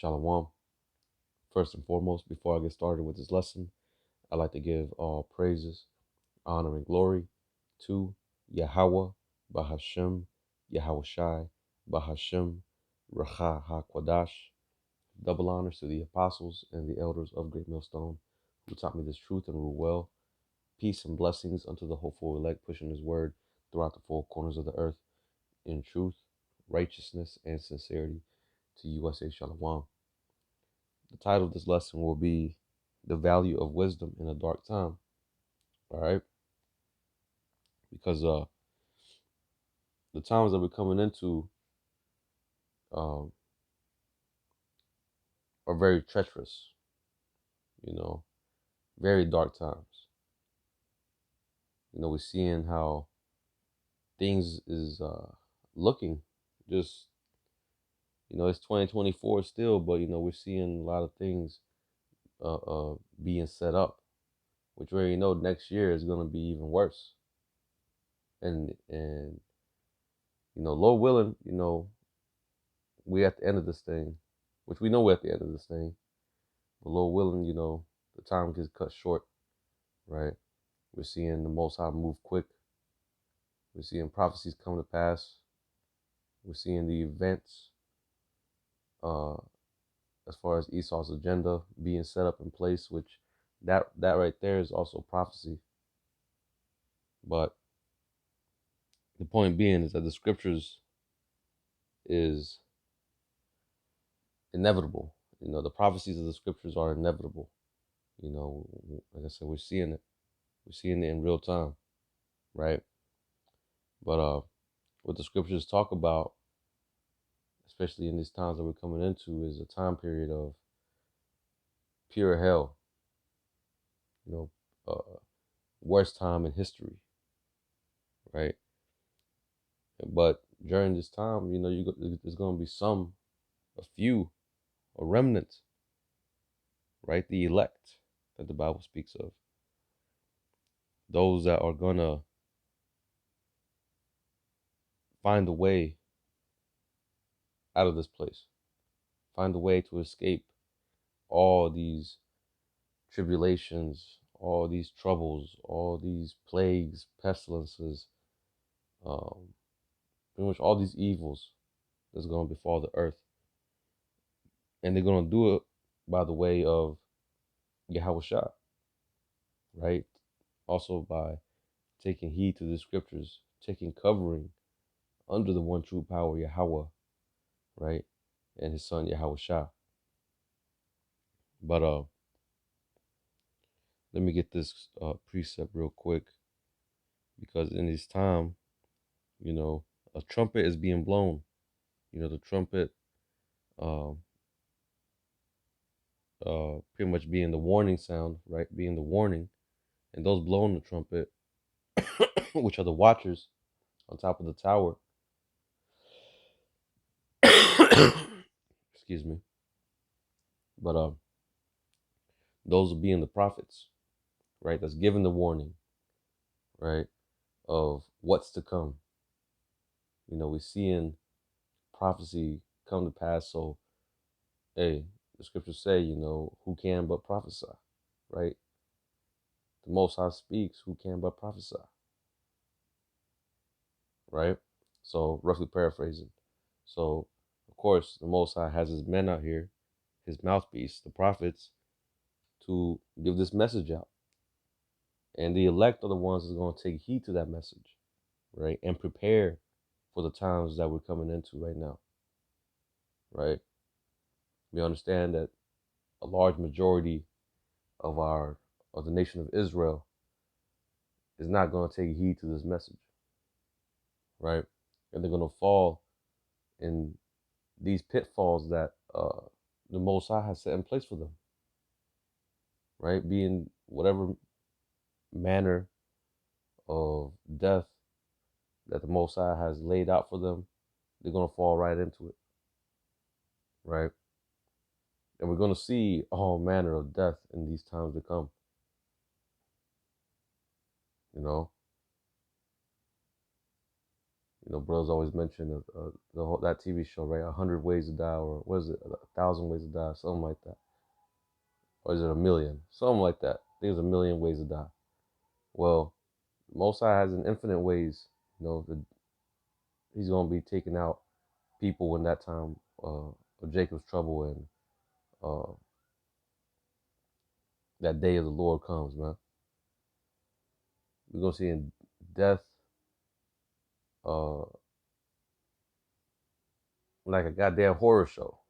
Shalom. First and foremost, before I get started with this lesson, I'd like to give all praises, honor, and glory to Yahweh, Bahashem, Yahweh Shai, Bahashem, Racha HaKwadash. Double honors to the apostles and the elders of Great Millstone who taught me this truth and rule well. Peace and blessings unto the hopeful elect, pushing his word throughout the four corners of the earth in truth, righteousness, and sincerity. To USA Shalom. The title of this lesson will be The Value of Wisdom in a Dark Time. All right? Because the times that we're coming into um, are very treacherous, very dark times. We're seeing how things is looking just, it's 2024 still, but, we're seeing a lot of things being set up, which we already know next year is going to be even worse. And Lord willing, we at the end of this thing, which we know we're at the end of this thing, but Lord willing, the time gets cut short, right? We're seeing the Most High move quick. We're seeing prophecies come to pass. We're seeing the events, as far as Esau's agenda being set up in place, which that right there is also prophecy. But the point being is that the scriptures is inevitable. The prophecies of the scriptures are inevitable. Like I said, we're seeing it. We're seeing it in real time, right? But what the scriptures talk about, especially in these times that we're coming into, is a time period of pure hell. Worst time in history, right? But during this time, there's going to be a few, a remnant, right? The elect that the Bible speaks of. Those that are going to find a way out of this place, find a way to escape all these tribulations, all these troubles, all these plagues, pestilences, pretty much all these evils that's going to befall the earth. And they're going to do it by the way of Yahweh Shah, right? Also by taking heed to the scriptures, taking covering under the one true power, Yahweh, right? And his son, Yahweh Shah. But let me get this precept real quick, because in this time, a trumpet is being blown. The trumpet um, pretty much being the warning sound, right? Being the warning. And those blowing the trumpet, which are the watchers on top of the tower, excuse me. But those are being the prophets, right? That's giving the warning, right? Of what's to come. We're seeing prophecy come to pass. So, hey, the scriptures say, who can but prophesy, right? The Most High speaks, who can but prophesy, right? So, roughly paraphrasing. So, of course, the Most High has his men out here, his mouthpiece, the prophets, to give this message out. And the elect are the ones that's going to take heed to that message, right? And prepare for the times that we're coming into right now, right? We understand that a large majority of the nation of Israel is not going to take heed to this message, right? And they're going to fall in these pitfalls that the Most High has set in place for them, right? Being whatever manner of death that the Most High has laid out for them, they're going to fall right into it, right? And we're going to see all manner of death in these times to come, Brothers always mention that TV show, right? 100 Ways to Die, or what is it? 1,000 Ways to Die, something like that. Or is it a million? Something like that. I think it's a million ways to die. Well, Most High has an infinite ways. He's gonna be taking out people when that time of Jacob's trouble and uh, that day of the Lord comes, man. We're gonna see in death, uh, like a goddamn horror show,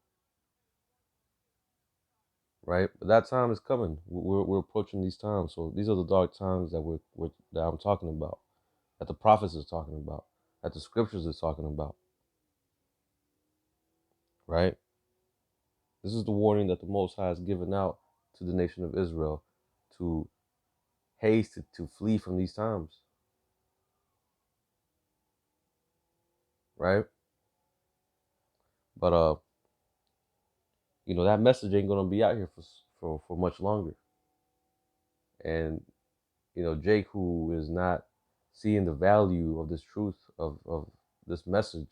right? But that time is coming. We're approaching these times, so these are the dark times that I'm talking about, that the prophets is talking about, that the scriptures is talking about, right? This is the warning that the Most High has given out to the nation of Israel to haste to flee from these times, right? But that message ain't gonna be out here for much longer. And Jake, who is not seeing the value of this truth of this message,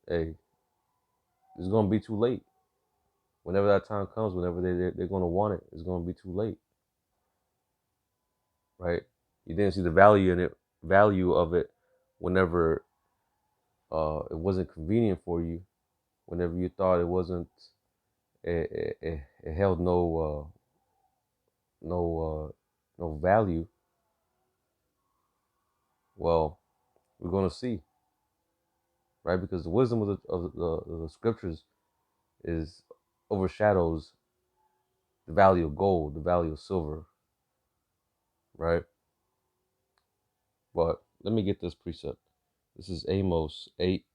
hey, it's gonna be too late. Whenever that time comes, whenever they're gonna want it, it's gonna be too late, right? You didn't see the value of it whenever it wasn't convenient for you, whenever you thought it wasn't, it held no no value. Well, we're gonna see, right? Because the wisdom of the scriptures is overshadows the value of gold, the value of silver, right? But let me get this precept. This is Amos 8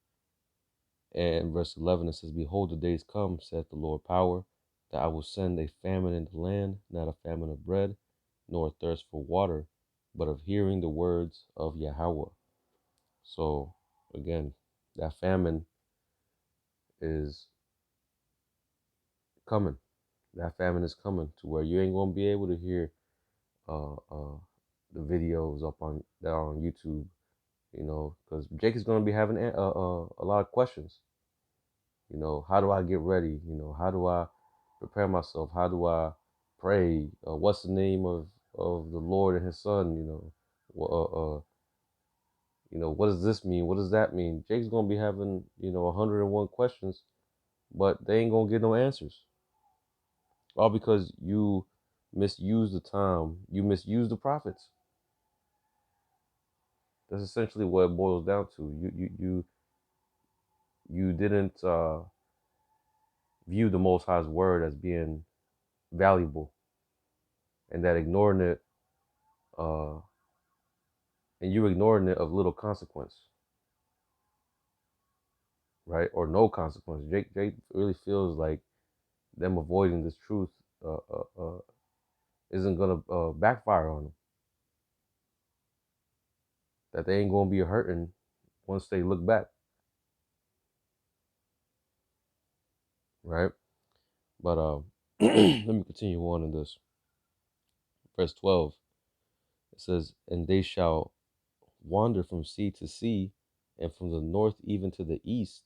and verse 11. It says, "Behold, the days come, saith the Lord power, that I will send a famine in the land, not a famine of bread, nor a thirst for water, but of hearing the words of Yahweh." So again, that famine is coming. That famine is coming to where you ain't gonna be able to hear uh, uh, the videos up on that are on YouTube, because Jake is gonna be having a lot of questions. How do I get ready? How do I prepare myself? How do I pray? What's the name of the Lord and His Son? What does this mean? What does that mean? Jake's gonna be having 101 questions, but they ain't gonna get no answers. All because you misuse the time, you misuse the prophets. That's essentially what it boils down to. You didn't view the Most High's word as being valuable, and that ignoring it, uh, and you ignoring it of little consequence, right, or no consequence. Jake really feels like them avoiding this truth uh, uh, uh, isn't gonna backfire on them. That they ain't gonna be hurting once they look back, right? But let me continue on in this. Verse 12, it says, "And they shall wander from sea to sea, and from the north even to the east.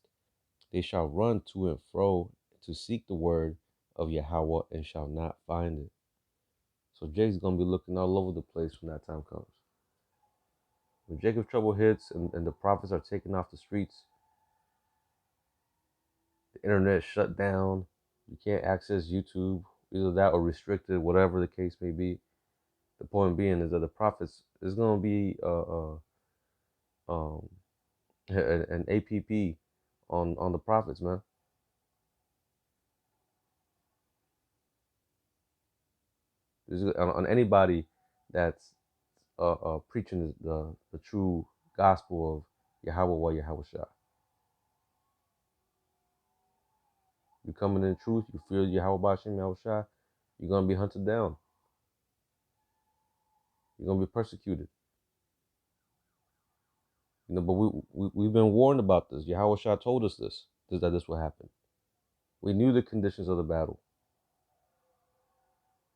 They shall run to and fro to seek the word of Yahweh and shall not find it." So Jake's gonna be looking all over the place when that time comes. When Jacob's trouble hits and the prophets are taken off the streets, the internet shut down, you can't access YouTube, either that or restricted, whatever the case may be. The point being is that the prophets is gonna be um an APP on the prophets, man. On anybody that's preaching the true gospel of Yahweh Yahweh Shah. You coming in truth, you feel Yahweh Bashem Yahweh Shah, you're gonna be hunted down. You're gonna be persecuted. But we've been warned about this. Yahweh Shah told us that this will happen. We knew the conditions of the battle,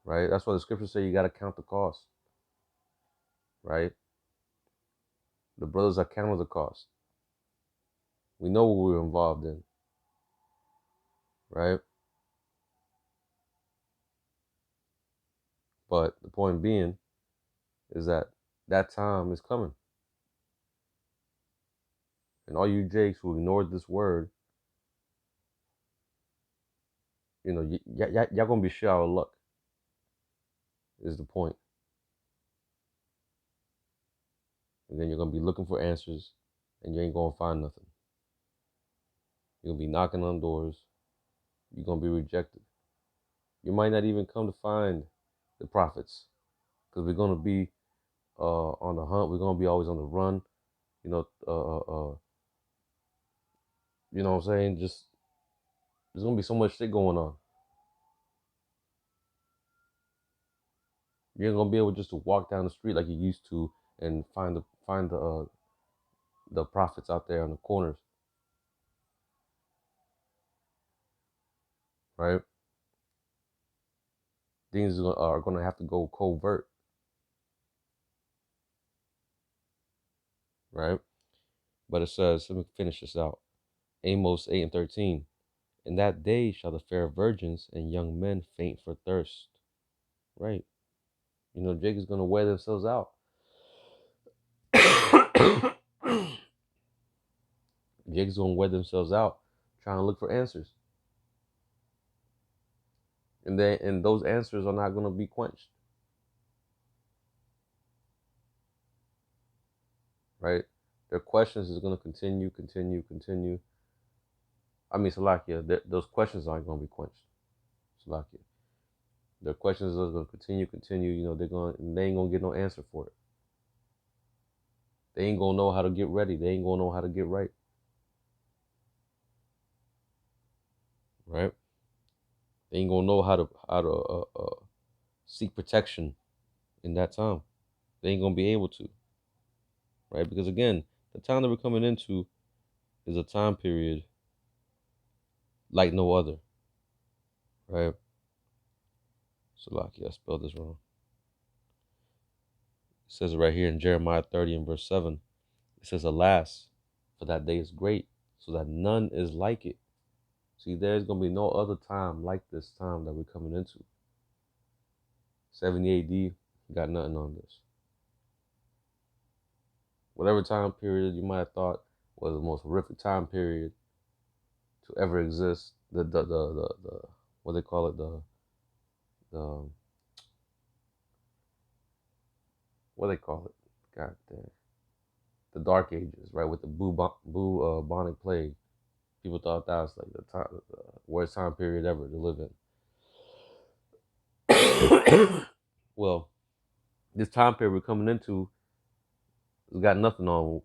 right? That's why the scriptures say you got to count the cost, right? The brothers that counted the cost. We know what we were involved in, right? But the point being is that that time is coming. And all you jakes who ignored this word, y'all gonna be shit out of luck, is the point. And then you're gonna be looking for answers and you ain't gonna find nothing. You're gonna be knocking on doors, you're gonna be rejected. You might not even come to find the prophets. Because we're gonna be on the hunt, we're gonna be always on the run, you know, you know what I'm saying? Just there's gonna be so much shit going on. You ain't gonna be able just to walk down the street like you used to and find the prophets out there on the corners, right? Things are gonna have to go covert, right? But it says, let me finish this out. Amos 8:13. In that day shall the fair virgins and young men faint for thirst. Right. You know, Jake is gonna wear themselves out. Jake's gonna wear themselves out trying to look for answers. And those answers are not gonna be quenched. Right? Their questions is gonna continue. I mean, Salakia, those questions aren't gonna be quenched. Salakia. Their questions are gonna continue. You know, they ain't gonna get no answer for it. They ain't gonna know how to get ready. They ain't gonna know how to get right. Right? They ain't gonna know how to seek protection in that time. They ain't gonna be able to, right? Because again, the time that we're coming into is a time period like no other, right? So, lucky I spelled this wrong. It says it right here in Jeremiah 30 and verse 7. It says, "Alas, for that day is great, so that none is like it." See, there's gonna be no other time like this time that we're coming into. 70 AD, got nothing on this. Whatever time period you might have thought was the most horrific time period to ever exist, the what they call it, the what they call it, god damn, the Dark Ages, right, with the bubonic plague. People thought that was like the worst time period ever to live in. Well, this time period we're coming into has got nothing on.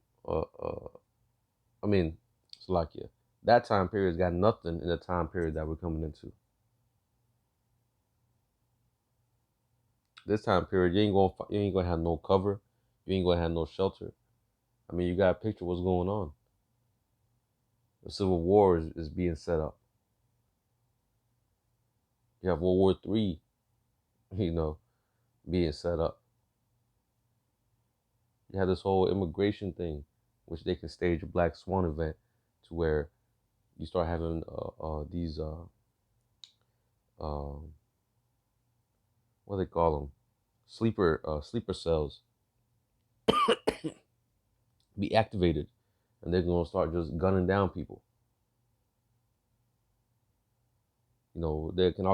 I mean, Slovakia. That time period's got nothing in the time period that we're coming into. This time period, you ain't gonna have no cover. You ain't gonna have no shelter. I mean, you gotta picture what's going on. The Civil War is being set up. You have World War III, you know, being set up. You have this whole immigration thing, which they can stage a Black Swan event to where you start having these um, what do they call them, sleeper cells be activated, and they're gonna start just gunning down people. You know, they can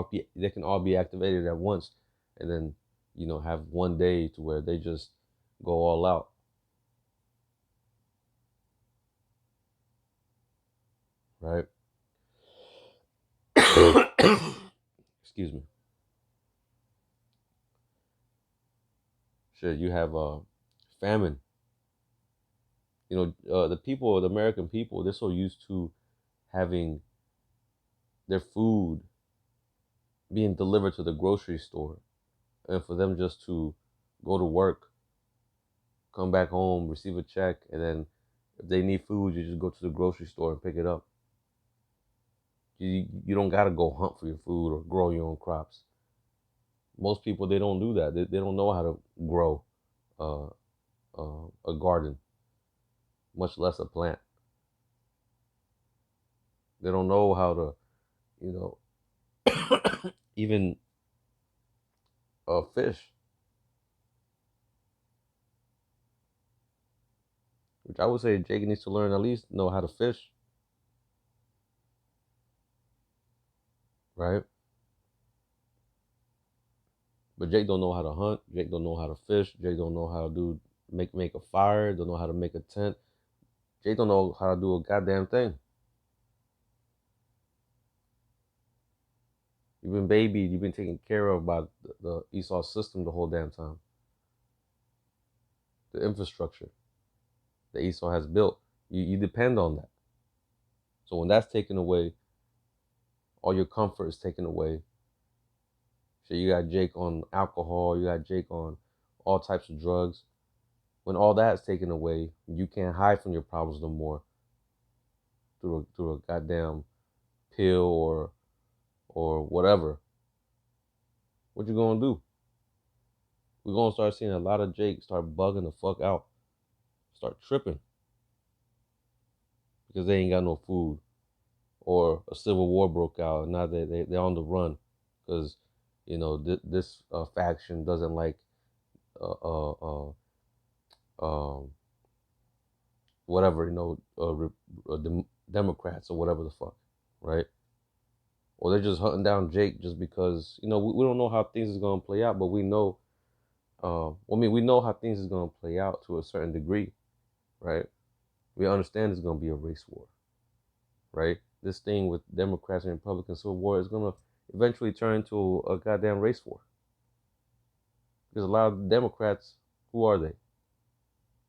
all be activated at once, and then have one day to where they just go all out. Right? Excuse me. Sure, you have famine. The American people, they're so used to having their food being delivered to the grocery store, and for them just to go to work, come back home, receive a check, and then if they need food, you just go to the grocery store and pick it up. You don't gotta go hunt for your food or grow your own crops. Most people, they don't do that. They don't know how to grow a garden. much less a plant. They don't know how to, you know, even fish, which I would say Jake needs to learn, at least know how to fish, right? But Jake don't know how to hunt. Jake don't know how to fish. Jake don't know how to make a fire. Don't know how to make a tent. Jake don't know how to do a goddamn thing. You've been babied. You've been taken care of by the Esau system the whole damn time. The infrastructure that Esau has built, you depend on that. So when that's taken away, all your comfort is taken away. So you got Jake on alcohol. You got Jake on all types of drugs. When all that's taken away, you can't hide from your problems no more through a goddamn pill or whatever. What you gonna do? We're gonna start seeing a lot of Jake start bugging the fuck out, start tripping because they ain't got no food, or a civil war broke out and now they're on the run because this faction doesn't like uh, uh, uh, um, whatever Democrats or whatever the fuck, right? Or they're just hunting down Jake just because we don't know how things is gonna play out, but we know. We know how things is gonna play out to a certain degree, right? We understand it's gonna be a race war, right? This thing with Democrats and Republicans civil war is gonna eventually turn into a goddamn race war. Because a lot of Democrats, who are they?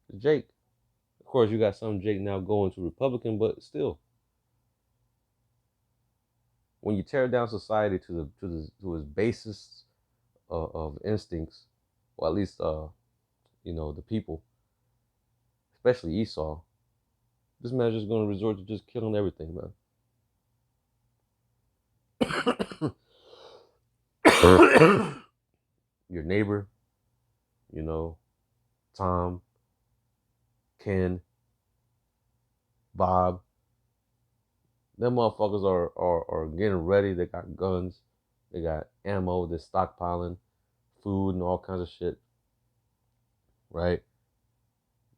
It's Jake. Of course, you got some Jake now going to Republican, but still, when you tear down society to its basis of instincts, or at least the people, especially Esau, this man is just going to resort to just killing everything, man. Your neighbor, you know, Tom, Ken, Bob, them motherfuckers are getting ready. They got guns, they got ammo, they're stockpiling food and all kinds of shit, right?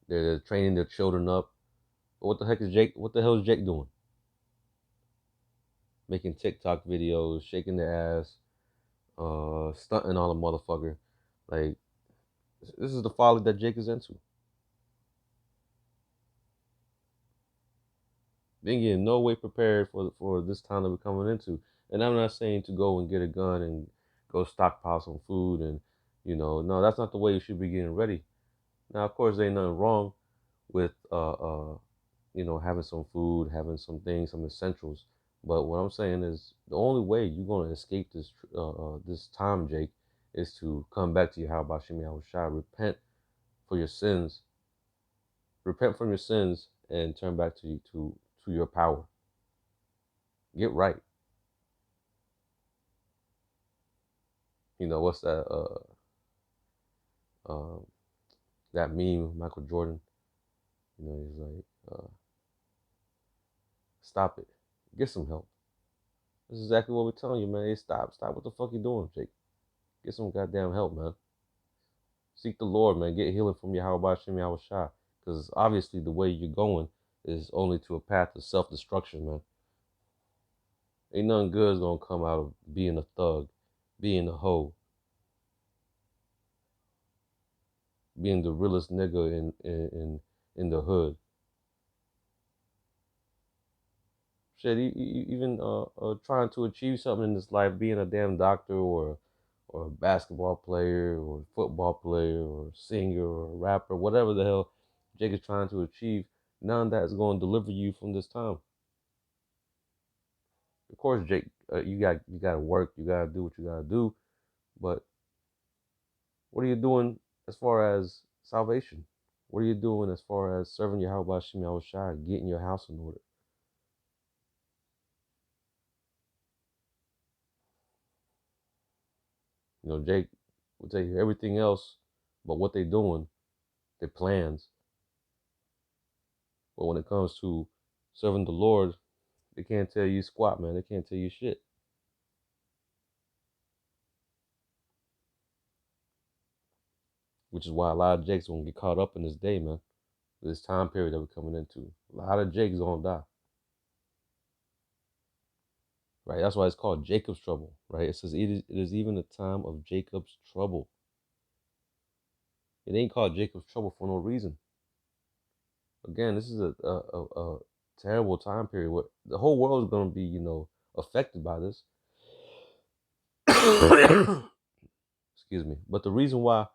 They're training their children up. But what the heck is Jake? What the hell is Jake doing? Making TikTok videos, shaking their ass, stunting on a motherfucker. Like, this is the folly that Jake is into. Being in no way prepared for this time that we're coming into. And I'm not saying to go and get a gun and go stockpile some food and no, that's not the way you should be getting ready. Now, of course, there ain't nothing wrong with having some food, having some things, some essentials. But what I'm saying is the only way you're gonna escape this time, Jake, is to come back to Yahweh Shem Yahushua, for your sins, repent from your sins, and turn back to your power. Get right. What's uh, that meme of Michael Jordan? He's like, stop it, get some help. This is exactly what we're telling you, man. Hey, stop. What the fuck you doing, Jake? Get some goddamn help, man. Seek the Lord, man. Get healing from Yahweh Shem Yahushua. Because obviously the way you're going is only to a path of self-destruction, man. Ain't nothing good is gonna come out of being a thug, being a hoe, being the realest nigga in the hood. Shit, even trying to achieve something in this life, being a damn doctor or a basketball player or a football player or a singer or a rapper, whatever the hell Jake is trying to achieve, none of that is going to deliver you from this time. Of course, Jake, you got to work, you got to do what you got to do, but what are you doing as far as salvation? What are you doing as far as serving your Yahweh Shem Yahushua, getting your house in order? Jake will tell you everything else, but what they doing, their plans, But when it comes to serving the Lord, they can't tell you squat, man. They can't tell you shit. Which is why a lot of Jakes gonna get caught up in this day, man. This time period that we're coming into. A lot of Jakes gonna die. Right? That's why it's called Jacob's trouble. Right? It says it is even a time of Jacob's trouble. It ain't called Jacob's trouble for no reason. Again, this is a terrible time period where the whole world is gonna be, affected by this. Excuse me. But the reason why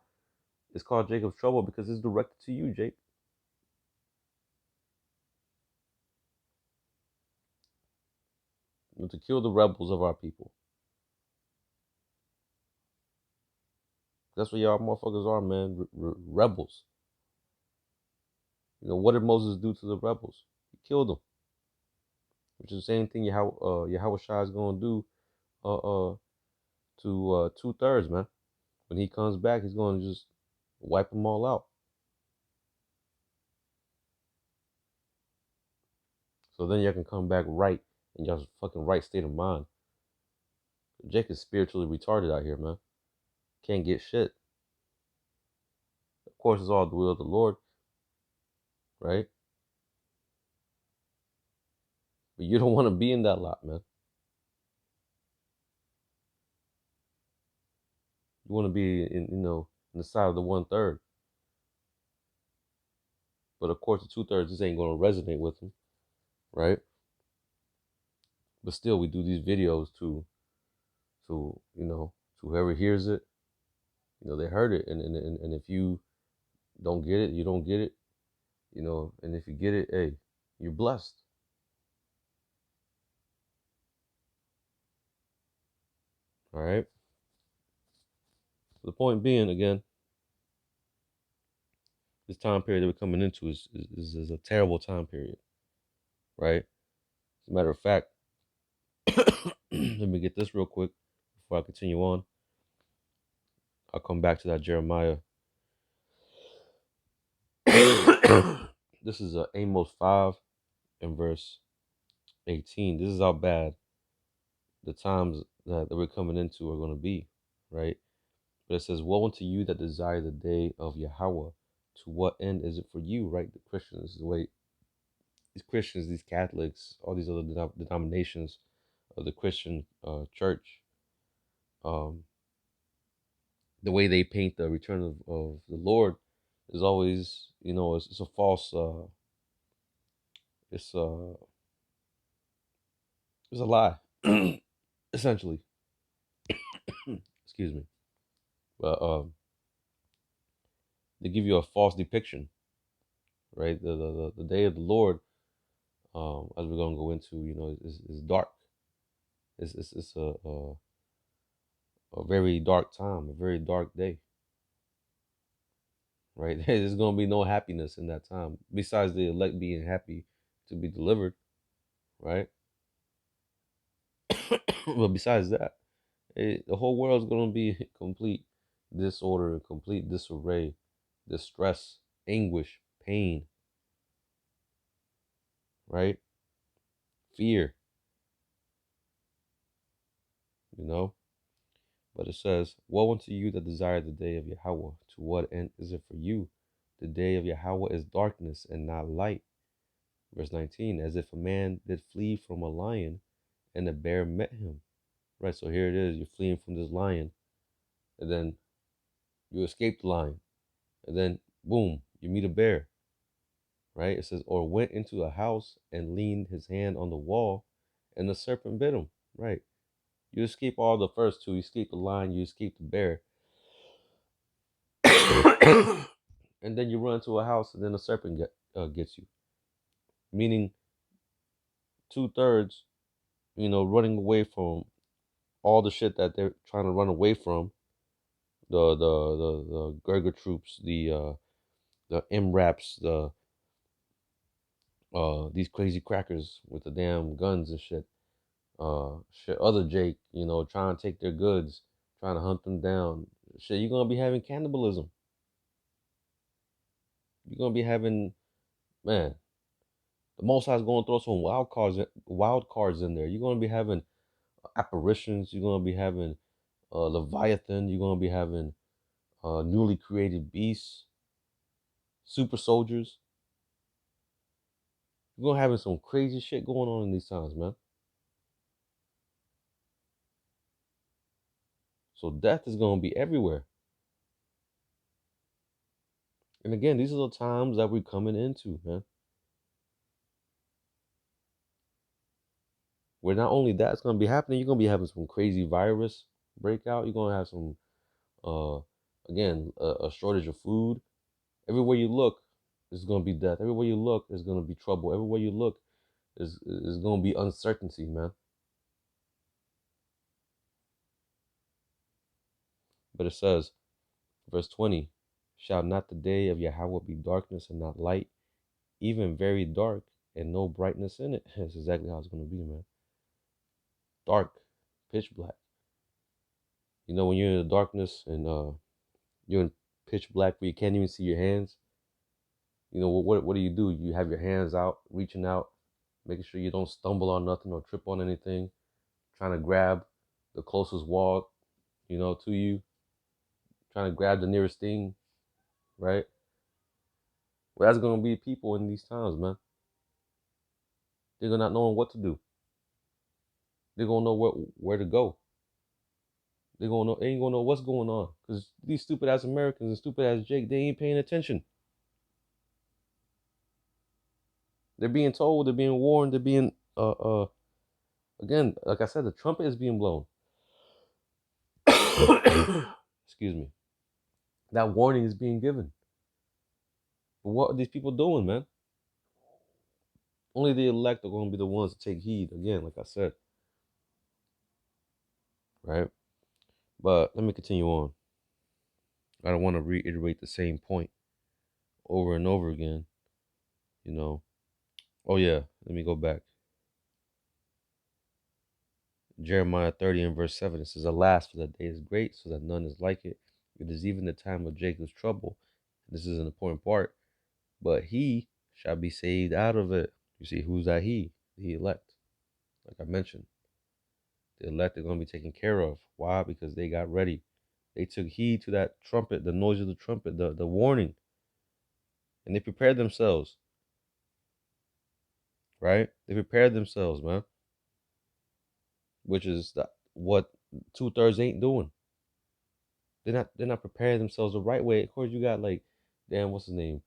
it's called Jacob's trouble because it's directed to you, Jake. To kill the rebels of our people. That's what y'all motherfuckers are, man. Rebels. What did Moses do to the rebels? He killed them. Which is the same thing Yahweh Shai is gonna do to 2/3, man. When he comes back, he's gonna just wipe them all out. So then y'all can come back right in y'all's fucking right state of mind. Jake is spiritually retarded out here, man. Can't get shit. Of course, it's all the will of the Lord, right? But you don't want to be in that lot, man. You want to be in the side of the 1/3. But of course, the 2/3 just ain't going to resonate with them, right? But still, we do these videos to whoever hears it, they heard it, and if you don't get it, you don't get it, and if you get it, hey, you're blessed. All right. The point being, again, this time period that we're coming into is a terrible time period, right? As a matter of fact, let me get this real quick before I continue on. I'll come back to that Jeremiah. This is Amos 5 and verse 18. This is how bad the times that we're coming into are going to be, right? But it says, woe unto you that desire the day of Yahweh. To what end is it for you, right? The Christians, the way these Christians, these Catholics, all these other denominations of the Christian church, um, the way they paint the return of the Lord is always, it's a false, it's a, it's a lie, essentially. Excuse me. But they give you a false depiction, right? The day of the Lord, as we're gonna go into, is dark. It's a very dark time, a very dark day, right? There's gonna be no happiness in that time, besides the elect being happy to be delivered, right? But besides that, the whole world's gonna be complete disorder, complete disarray, distress, anguish, pain, right? Fear, you know. But it says, woe unto you that desire the day of Yahweh. To what end is it for you? The day of Yahweh is darkness and not light. Verse 19, as if a man did flee from a lion and a bear met him. Right, so here it is. You're fleeing from this lion, and then you escape the lion, and then boom, you meet a bear. Right, it says, or went into a house and leaned his hand on the wall, and the serpent bit him. Right, you escape all the first two. You escape the lion, you escape the bear. And then you run to a house, and then the serpent gets you. Meaning, 2/3, running away from all the shit that they're trying to run away from. The Gurga troops, the MRAPs, these crazy crackers with the damn guns and shit. Other Jake, trying to take their goods, trying to hunt them down. Shit, you're gonna be having cannibalism. You're gonna be having, man. The Most High is going to throw some wild cards in there. You're going to be having apparitions. You're going to be having Leviathan. You're going to be having newly created beasts, super soldiers. You're going to having some crazy shit going on in these times, man. So death is going to be everywhere. And again, these are the times that we're coming into, man. Where not only that's going to be happening, you're going to be having some crazy virus breakout. You're going to have some, uh, again, a shortage of food. Everywhere you look, there's going to be death. Everywhere you look, there's going to be trouble. Everywhere you look, is going to be uncertainty, man. But it says, verse 20, shall not the day of Yahweh be darkness and not light, even very dark and no brightness in it? That's exactly how it's going to be, man. Dark, pitch black. You know, when you're in the darkness and you're in pitch black where you can't even see your hands, you know, what do? You have your hands out, reaching out, making sure you don't stumble on nothing or trip on anything, trying to grab the closest wall, to you, trying to grab the nearest thing, right? Well, that's gonna be people in these times, man. They're gonna not knowing what to do. They're gonna know where to go. They're gonna know they ain't gonna know what's going on. Cause these stupid ass Americans and stupid ass Jake, they ain't paying attention. They're being told, they're being warned, they're being again, like I said, the trumpet is being blown. Excuse me. That warning is being given. But what are these people doing, man? Only the elect are gonna be the ones to take heed. Again, like I said. Right? But let me continue on. I don't want to reiterate the same point over and over again. You know. Oh yeah, let me go back. Jeremiah 30 and verse 7. It says, alas, for the day is great, so that none is like it. It is even the time of Jacob's trouble. This is an important part. But he shall be saved out of it. You see, who's that he? The elect. Like I mentioned. The elect are going to be taken care of. Why? Because they got ready. They took heed to that trumpet, the noise of the trumpet, the warning. And they prepared themselves. Right? They prepared themselves, man. Which is what 2/3 ain't doing. They're not preparing themselves the right way. Of course, you got like, damn, what's his name?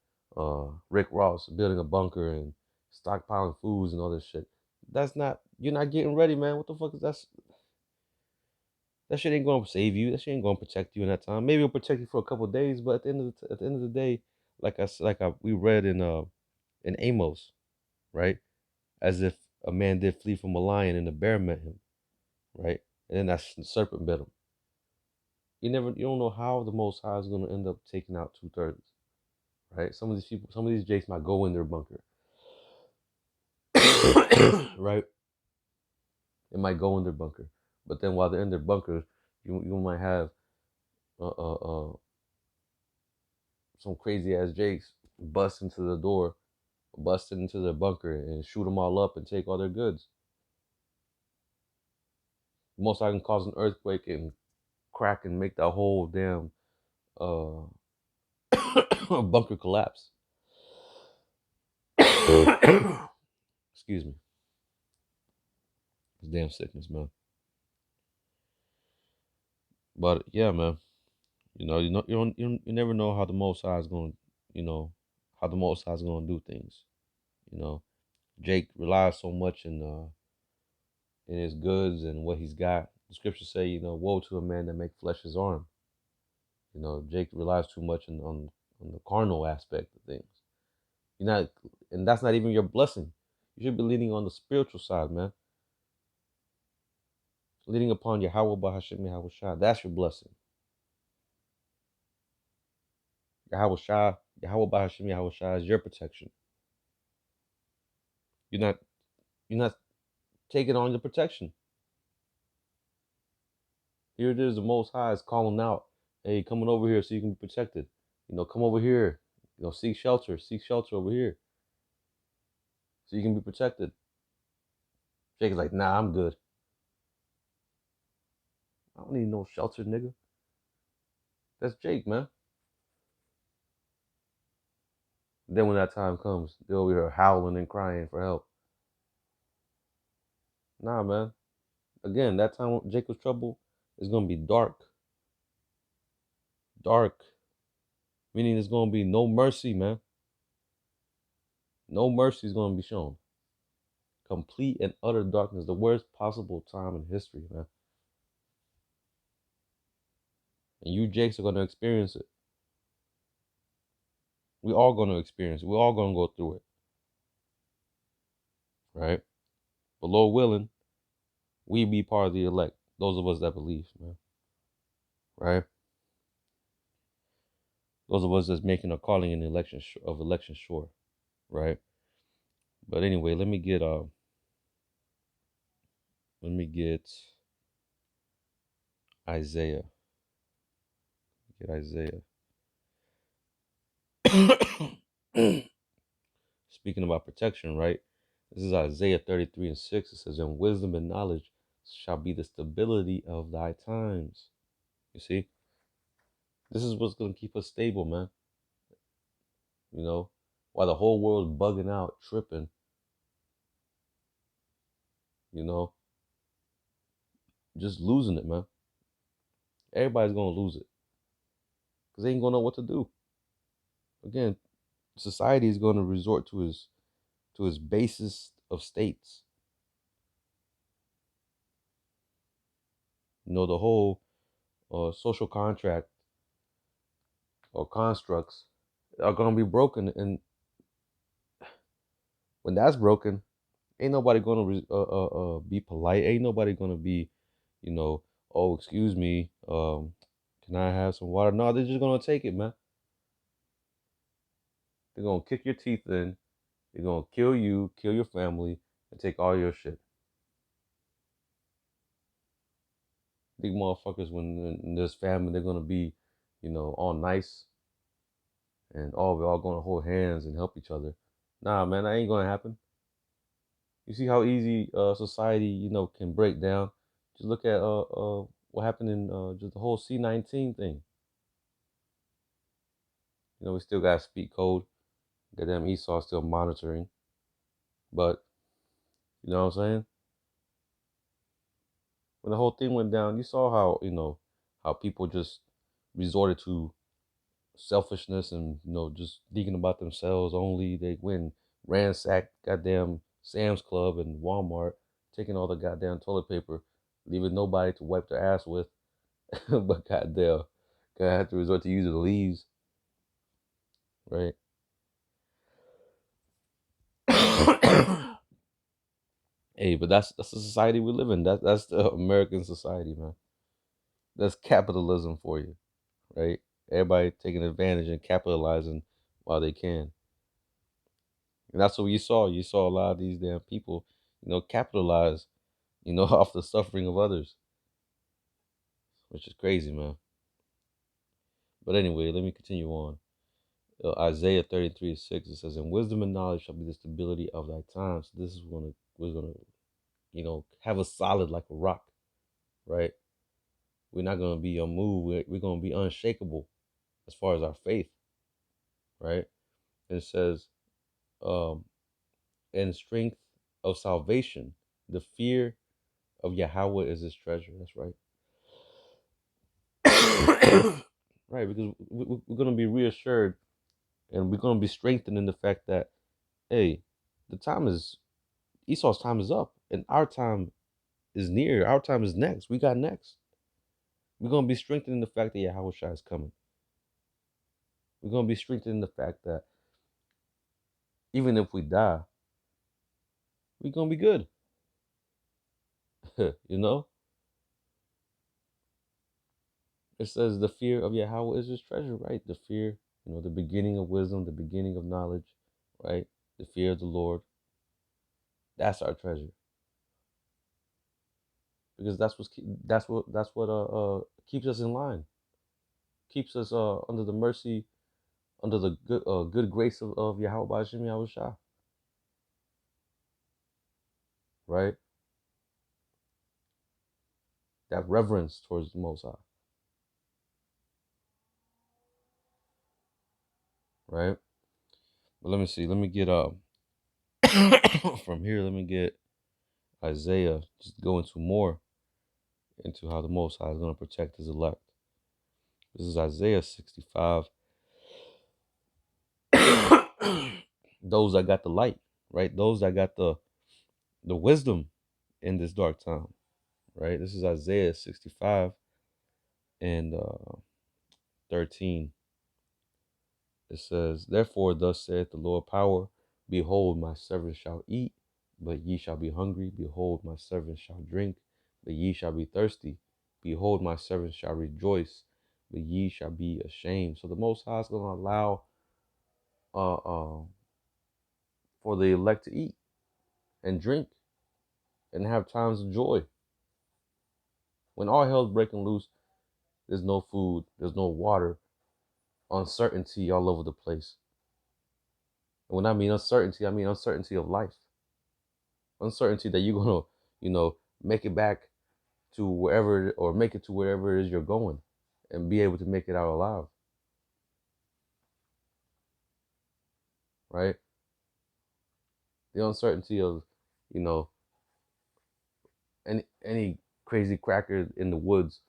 Rick Ross building a bunker and stockpiling foods and all this shit. That's not You're not getting ready, man. What the fuck is that shit ain't gonna save you. That shit ain't gonna protect you in that time. Maybe it'll protect you for a couple of days, but at the end of the day, we read in Amos, right? As if a man did flee from a lion and the bear met him, right? And then that serpent bit him. You don't know how the Most High is gonna end up taking out 2/3, right? Some of these jakes might go in their bunker, right? It might go in their bunker, but then while they're in their bunker, you might have uh, uh, uh, some crazy ass jakes bust into the door, bust into their bunker, and shoot them all up and take all their goods. Most I can cause an earthquake and crack and make that whole damn uh, bunker collapse. Excuse me. It's damn sickness, man. But yeah, man. You never know how the Most High is going. You know how the Most High is going to do things. You know, Jake relies so much in his goods and what he's got. The scriptures say, woe to a man that make flesh his arm. Jake relies too much on the carnal aspect of things. You're not, and that's not even your blessing. You should be leaning on the spiritual side, man. Leaning upon Yahweh Bahashim Yahweh Shah. That's your blessing. Yahweh Shah, Yahweh Bahashim Yahweh Shah is your protection. You're not taking on the protection. Here it is, the Most High is calling out, hey, coming over here so you can be protected. Come over here. Seek shelter over here. so you can be protected. Jake is like, nah, I'm good. I don't need no shelter, nigga. That's Jake, man. Then when that time comes, they'll be here howling and crying for help. Nah, man. Again, that time when Jake was trouble is gonna be dark. Dark. Meaning there's gonna be no mercy, man. No mercy is gonna be shown. Complete and utter darkness. The worst possible time in history, man. And you Jakes are gonna experience it. We all gonna experience it. We're all gonna go through it. Right? But Lord willing, we be part of the elect. Those of us that believe, man. Right? Those of us that's making a calling in the election of election sure. Right? But anyway, let me get Isaiah. Get Isaiah. Speaking about protection, right? This is Isaiah 33 and 6. It says, "And wisdom and knowledge shall be the stability of thy times." You see? This is what's going to keep us stable, man. You know? While the whole world's bugging out, tripping, you know? Just losing it, man. Everybody's going to lose it. Because they ain't going to know what to do. Again, society is going to resort to his basest of states. You know, the whole social contract or constructs are going to be broken. And when that's broken, ain't nobody going to be polite. Ain't nobody going to be, you know, oh, excuse me, can I have some water? No, they're just going to take it, man. They're going to kick your teeth in. They're going to kill you, kill your family, and take all your shit. These motherfuckers, when there's family, they're going to be, you know, all nice. And we're all going to hold hands and help each other. Nah, man, that ain't going to happen. You see how easy society, you know, can break down. Just look at what happened in just the whole C-19 thing. You know, we still got to speak code. Goddamn Esau still monitoring. But, you know what I'm saying? When the whole thing went down, you saw how, you know, how people just resorted to selfishness and, you know, just thinking about themselves only. They went and ransacked goddamn Sam's Club and Walmart, taking all the goddamn toilet paper, leaving nobody to wipe their ass with. But goddamn, gonna have to resort to using the leaves, right? Hey, but that's the society we live in. That's the American society, man. That's capitalism for you, right? Everybody taking advantage and capitalizing while they can. And that's what you saw. You saw a lot of these damn people, you know, capitalize, you know, off the suffering of others, which is crazy, man. But anyway, let me continue on. Isaiah 33:6, it says, "And wisdom and knowledge shall be the stability of thy times." So this is we're gonna, you know, have us solid like a rock, right? We're not gonna be unmoved. We're gonna be unshakable as far as our faith, right? And it says, um, "And strength of salvation, the fear of Yahweh is his treasure." That's right. Right, because we're going to be reassured and we're going to be strengthened in the fact that, hey, the time is, Esau's time is up and our time is near. Our time is next. We got next. We're going to be strengthened in the fact that Yahweh Shai is coming. We're going to be strengthened in the fact that even if we die, we're going to be good. You know? It says the fear of Yahweh is his treasure, right? The fear, you know, the beginning of wisdom, the beginning of knowledge, right? The fear of the Lord. That's our treasure. Because that's what keeps us in line, keeps us under the mercy, under the good grace of Yahweh Bashim Yahweh Shah. right? That reverence towards the Most High, right? But let me see. Let me get from here. Let me get Isaiah. Just go into more into how the Most High is going to protect His elect. This is Isaiah 65. Those that got the light, right? Those that got the wisdom in this dark time, right? This is Isaiah 65 and 13. It says, "Therefore, thus saith the Lord power, behold, my servant shall eat, but ye shall be hungry. Behold, my servant shall drink, but ye shall be thirsty. Behold, my servant shall rejoice, but ye shall be ashamed." So the Most High is going to allow uh, uh, for the elect to eat and drink and have times of joy. When all hell's breaking loose, there's no food, there's no water, uncertainty all over the place. And when I mean uncertainty, I mean uncertainty of life. Uncertainty that you're gonna, make it back to wherever or make it to wherever it is you're going and be able to make it out alive. Right? The uncertainty of, you know, any crazy cracker in the woods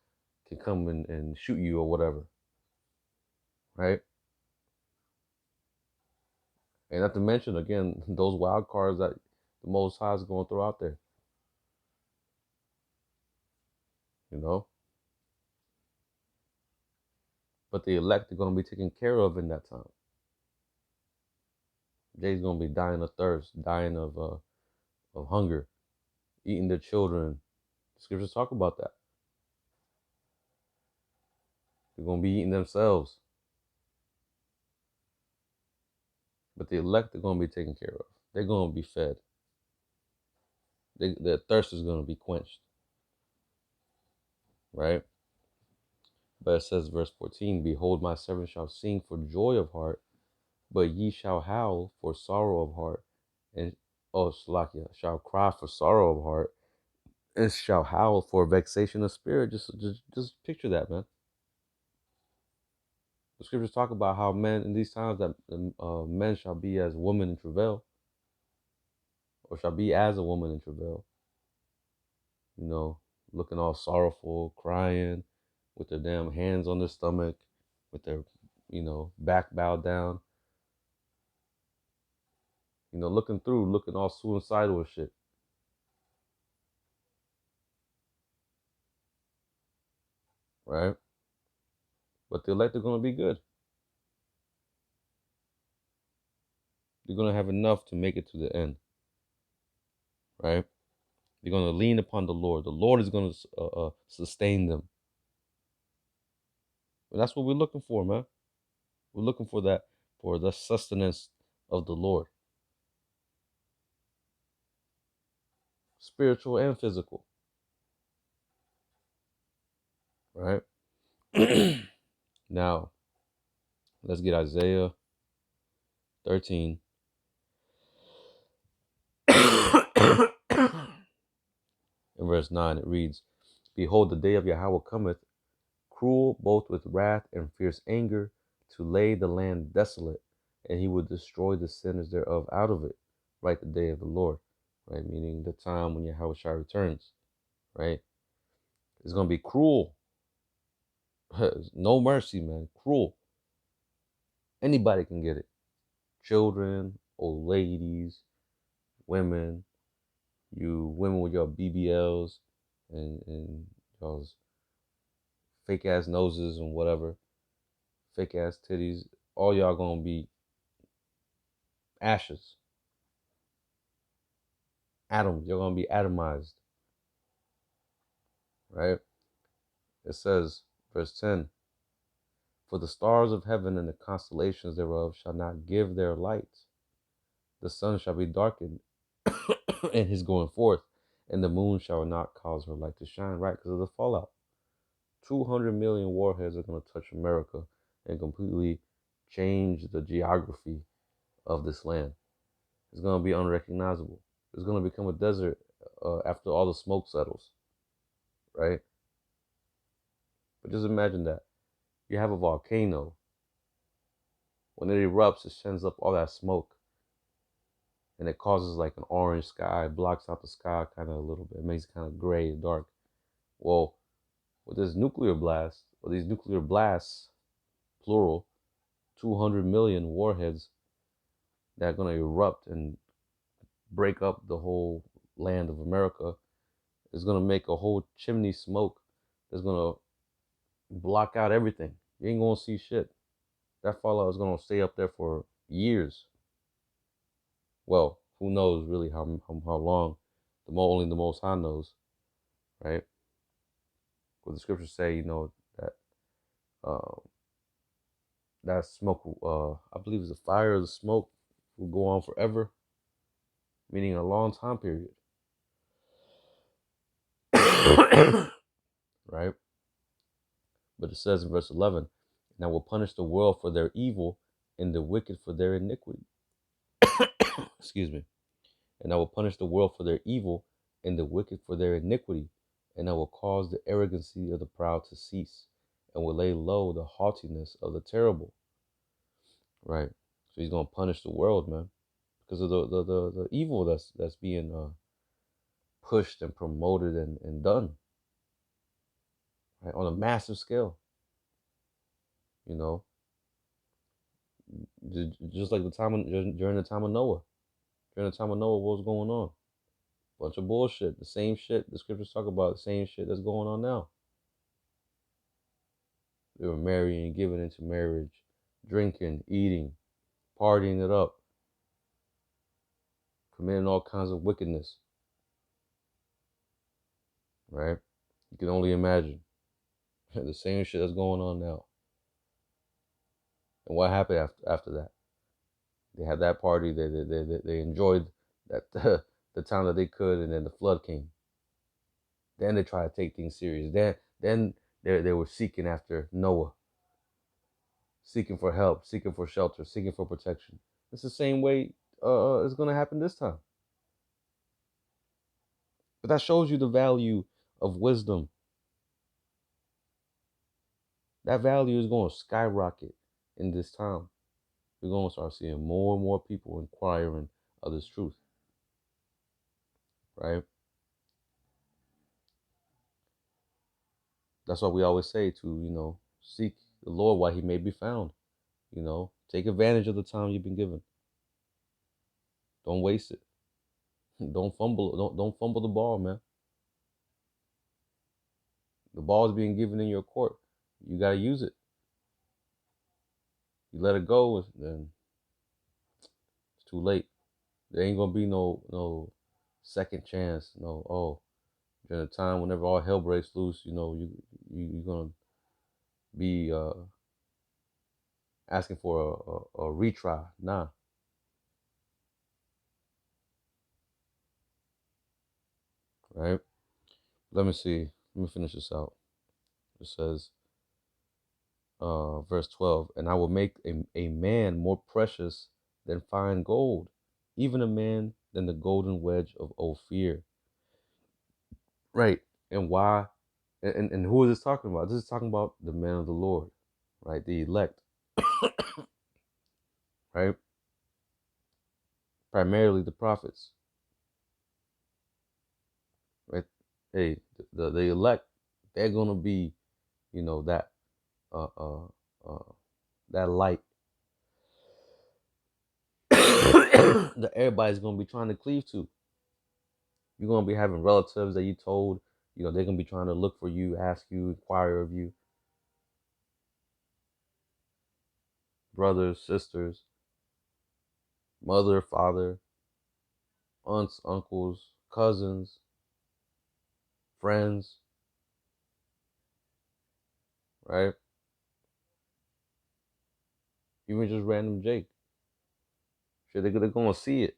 can come and shoot you or whatever. Right? And not to mention again those wild cards that the Most High is going to throw out there. You know? But the elect are going to be taken care of in that time. Jay's going to be dying of thirst, dying of hunger, eating their children. The scriptures talk about that. They're going to be eating themselves. But the elect are going to be taken care of. They're going to be fed. Their thirst is going to be quenched. Right? But it says, verse 14, "Behold, my servant shall sing for joy of heart, but ye shall howl for sorrow of heart, and Salakia, shall cry for sorrow of heart, and shall howl for vexation of spirit." Just picture that, man. The scriptures talk about how men in these times that men shall be as women in travail, or shall be as a woman in travail. You know, looking all sorrowful, crying, with their damn hands on their stomach, with their, back bowed down. Looking all suicidal and shit. Right? But the elect are gonna be good. They're gonna have enough to make it to the end. Right? They're gonna lean upon the Lord. The Lord is gonna sustain them. And that's what we're looking for, man. We're looking for that, for the sustenance of the Lord, spiritual and physical. Right? Now, let's get Isaiah 13. In verse 9, it reads, "Behold, the day of Yahweh cometh, cruel both with wrath and fierce anger, to lay the land desolate, and he will destroy the sinners thereof out of it." Right, the day of the Lord, right? Meaning the time when Yahweh Shai returns, right? It's going to be cruel. No mercy, man. Cruel. Anybody can get it. Children, old ladies, women, you women with your BBLs and y'all's fake ass noses and whatever, fake ass titties, all y'all gonna be ashes, atoms. You're gonna be atomized, right? It says, verse 10, "For the stars of heaven and the constellations thereof shall not give their light. The sun shall be darkened in his going forth, and the moon shall not cause her light to shine." Right, because of the fallout. 200 million warheads are going to touch America and completely change the geography of this land. It's going to be unrecognizable. It's going to become a desert after all the smoke settles, right? But just imagine that you have a volcano. When it erupts, it sends up all that smoke, and it causes like an orange sky, blocks out the sky kind of a little bit, it makes it kind of gray and dark. Well, with this nuclear blast, or these nuclear blasts, plural, 200 million warheads that are going to erupt and break up the whole land of America, is going to make a whole chimney smoke that's going to block out everything. You ain't going to see shit. That fallout is going to stay up there for years. Well, who knows really how long? Only the Most High knows, right? What the scriptures say, that uh, that smoke, I believe it's the fire of the smoke will go on forever, meaning a long time period. Right? But it says in verse 11, and I will punish the world for their evil and the wicked for their iniquity. Excuse me. And I will punish the world for their evil and the wicked for their iniquity. And I will cause the arrogancy of the proud to cease and will lay low the haughtiness of the terrible. Right? So he's going to punish the world, man, because of the evil that's being pushed and promoted and done, right, on a massive scale. You know, just like during the time of Noah. During the time of Noah, what was going on? Bunch of bullshit. The same shit the scriptures talk about. The same shit that's going on now. They were marrying, giving into marriage, drinking, eating, partying it up, committing all kinds of wickedness. Right? You can only imagine the same shit that's going on now. And what happened after that? They had that party. They enjoyed that the time that they could, and then the flood came. Then they tried to take things serious. Then they were seeking after Noah, seeking for help, seeking for shelter, seeking for protection. It's the same way it's going to happen this time. But that shows you the value of wisdom. That value is going to skyrocket in this time. We're going to start seeing more and more people inquiring of this truth. Right? That's why we always say to, seek the Lord while he may be found. Take advantage of the time you've been given. Don't waste it. Don't fumble. Don't fumble the ball, man. The ball is being given in your court. You gotta use it. You let it go, then it's too late. There ain't gonna be no second chance. During the time whenever all hell breaks loose, you're gonna be asking for a retry. Nah. Right? Let me see. Let me finish this out. It says, verse 12, and I will make a man more precious than fine gold, even a man than the golden wedge of Ophir. Right. And why? And who is this talking about? This is talking about the men of the Lord, right? The elect, right? Primarily the prophets, right? Hey, the elect, they're gonna be, that uh uh uh that light that everybody's gonna be trying to cleave to. You're gonna be having relatives that you told, they're gonna be trying to look for you, ask you, inquire of you, brothers, sisters, mother, father, aunts, uncles, cousins, friends, right? Even just random Jake. Shit, they're gonna see it.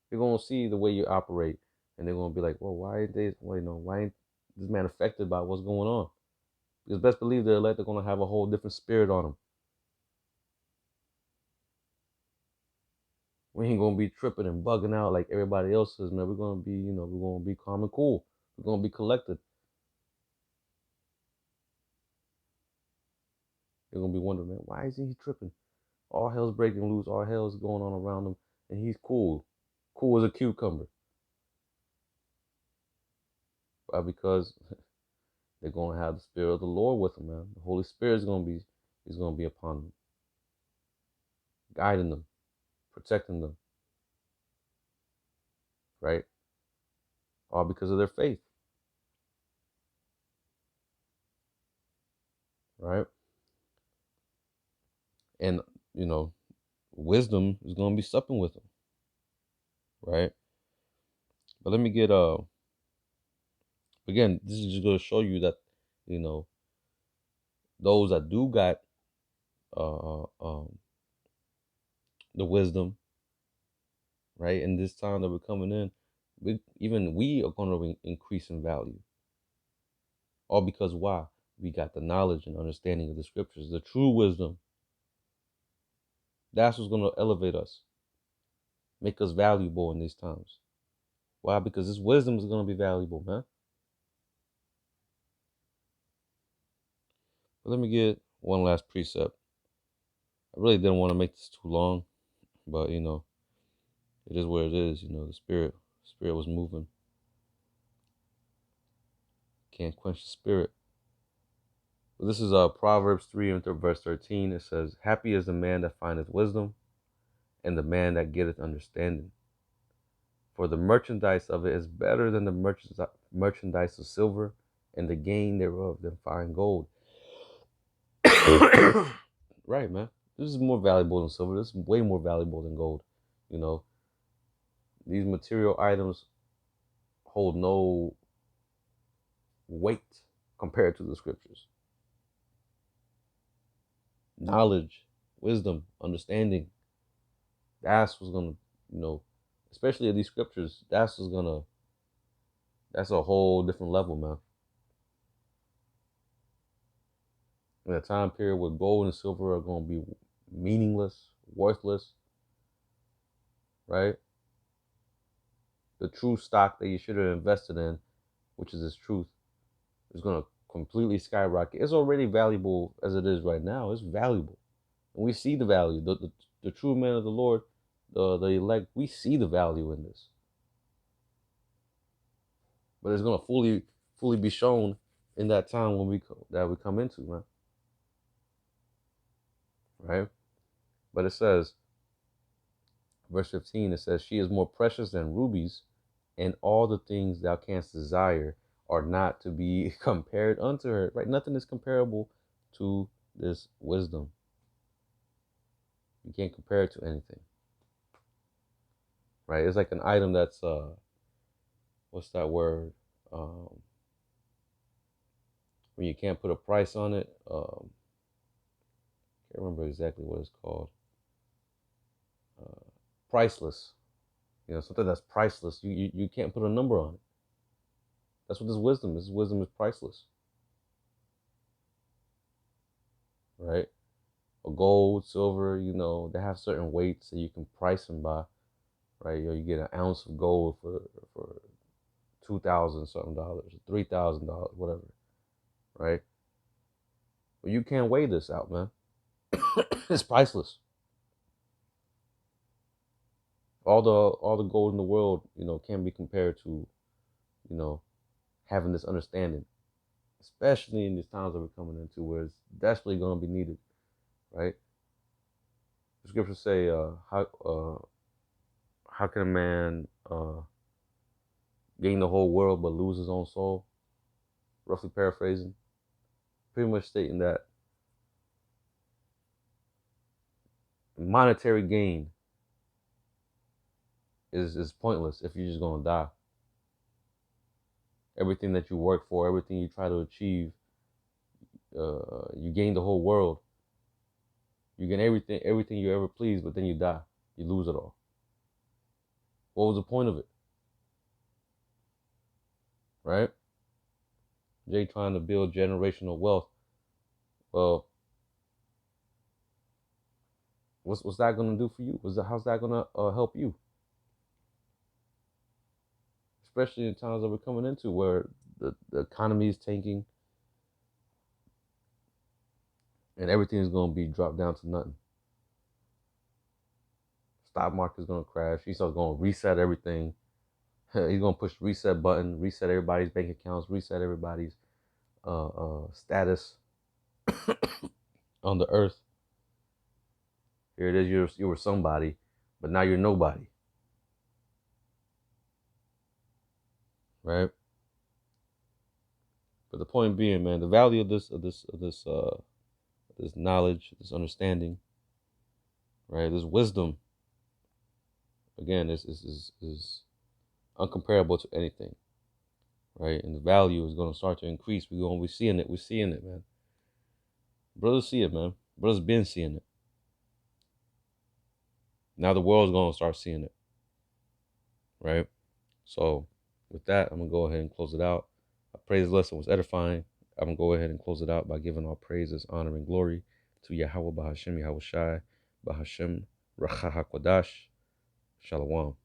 They're gonna see the way you operate, and they're gonna be like, "Well, why ain't they? Well, why ain't this man affected by what's going on?" Because best believe the elect are gonna have a whole different spirit on them. We ain't gonna be tripping and bugging out like everybody else is, man. We're gonna be, we're gonna be calm and cool. We're gonna be collected. They're gonna be wondering, man, why isn't he tripping? All hell's breaking loose, all hell's going on around him, and he's cool. Cool as a cucumber. Because they're gonna have the spirit of the Lord with them, man. The Holy Spirit is gonna be upon them, guiding them, protecting them, right? All because of their faith, right? And you know, wisdom is gonna be supping with them, right? But let me get again, this is just gonna show you that, you know, those that do got uh um the wisdom, right? In this time that we're coming in, we are gonna increase in value. All because why? We got the knowledge and understanding of the scriptures, the true wisdom. That's what's gonna elevate us, make us valuable in these times. Why? Because this wisdom is gonna be valuable, man. But let me get one last precept. I really didn't want to make this too long, but it is what it is. The spirit was moving. Can't quench the spirit. But this is Proverbs 3 and verse 13. It says, "Happy is the man that findeth wisdom, and the man that getteth understanding. For the merchandise of it is better than the merchandise of silver, and the gain thereof than fine gold." Right, man. This is more valuable than silver. This is way more valuable than gold. You know, these material items hold no weight compared to the scriptures. Knowledge, wisdom, understanding. That's what's gonna, especially these scriptures. That's a whole different level, man. In a time period where gold and silver are gonna be meaningless, worthless, right? The true stock that you should have invested in, which is this truth, is gonna completely skyrocket. It's already valuable as it is right now. It's valuable, and we see the value. The true men of the Lord, the elect, we see the value in this. But it's gonna fully be shown in that time when we come into, man. Right? But it says, verse 15, it says, "She is more precious than rubies, and all the things thou canst desire are not to be compared unto her." Right? Nothing is comparable to this wisdom. You can't compare it to anything. Right? It's like an item that's what's that word? When you can't put a price on it. Can't remember exactly what it's called. Priceless. Something that's priceless. You can't put a number on it. That's what this wisdom is. This wisdom is priceless. Right? Or gold, silver, they have certain weights that you can price them by. Right? You get an ounce of gold for $2,000 something dollars, $3,000, whatever. Right? But you can't weigh this out, man. It's priceless. All the gold in the world, can be compared to, you know, having this understanding, especially in these times that we're coming into, where it's desperately going to be needed, right? The scriptures say, how can a man gain the whole world but lose his own soul? Roughly paraphrasing, pretty much stating that monetary gain is pointless if you're just going to die. Everything that you work for, everything you try to achieve, you gain the whole world. You gain everything you ever please, but then you die. You lose it all. What was the point of it? Right? Jay trying to build generational wealth. Well, What's that gonna do for you? How's that gonna help you? Especially in times that we're coming into where the economy is tanking and everything is gonna be dropped down to nothing. Stock market is gonna crash. He's gonna reset everything. He's gonna push the reset button, reset everybody's bank accounts, reset everybody's status on the earth. Here it is. You were somebody, but now you're nobody, right? But the point being, man, the value of this knowledge, this understanding, right? This wisdom, again, is uncomparable to anything, right? And the value is gonna start to increase. We're seeing it. We're seeing it, man. Brothers see it, man. Brothers been seeing it. Now the world's gonna start seeing it, right? So with that, I'm gonna go ahead and close it out. I pray this lesson was edifying. I'm gonna go ahead and close it out by giving all praises, honor, and glory to Yahweh Bahashem Yahweh Shai Bahashem Racha HaKodash. Shalom.